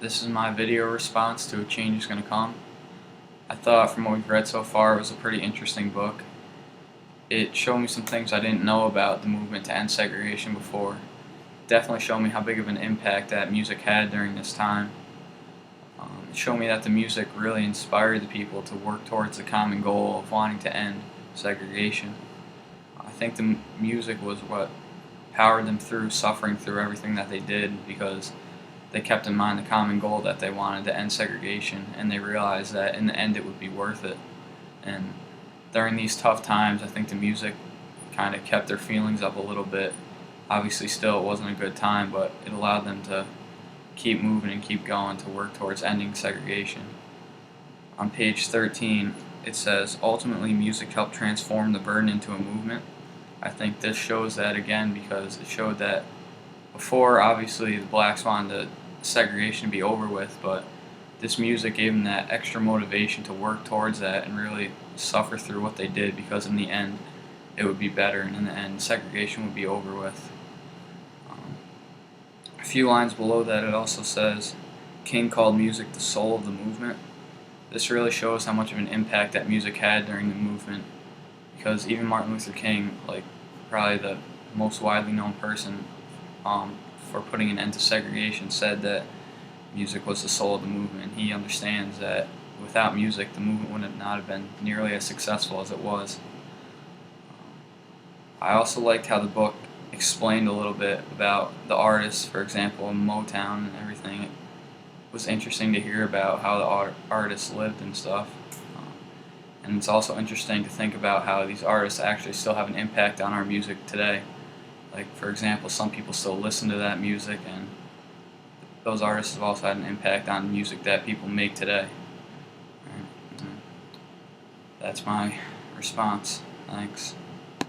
This is my video response to A Change Is Gonna Come. I thought from what we've read so far it was a pretty interesting book. It showed me some things I didn't know about the movement to end segregation before. Definitely showed me how big of an impact that music had during this time. It showed me that the music really inspired the people to work towards the common goal of wanting to end segregation. I think the music was what powered them through suffering through everything that they did, because they kept in mind the common goal that they wanted to end segregation, and they realized that in the end it would be worth it. And during these tough times, I think the music kind of kept their feelings up a little bit. Obviously still it wasn't a good time, but it allowed them to keep moving and keep going to work towards ending segregation. On page 13 it says, ultimately music helped transform the burden into a movement. I think this shows that again, because it showed that before, obviously, the blacks wanted the segregation to be over with, but this music gave them that extra motivation to work towards that and really suffer through what they did, because in the end it would be better, and in the end segregation would be over with. A few lines below that it also says, King called music the soul of the movement. This really shows how much of an impact that music had during the movement, because even Martin Luther King, like probably the most widely known person for putting an end to segregation, said that music was the soul of the movement. He understands that without music the movement would not have been nearly as successful as it was. I also liked how the book explained a little bit about the artists, for example, in Motown and everything. It was interesting to hear about how the artists lived and stuff. And it's also interesting to think about how these artists actually still have an impact on our music today. Like, for example, some people still listen to that music, and those artists have also had an impact on music that people make today. That's my response. Thanks.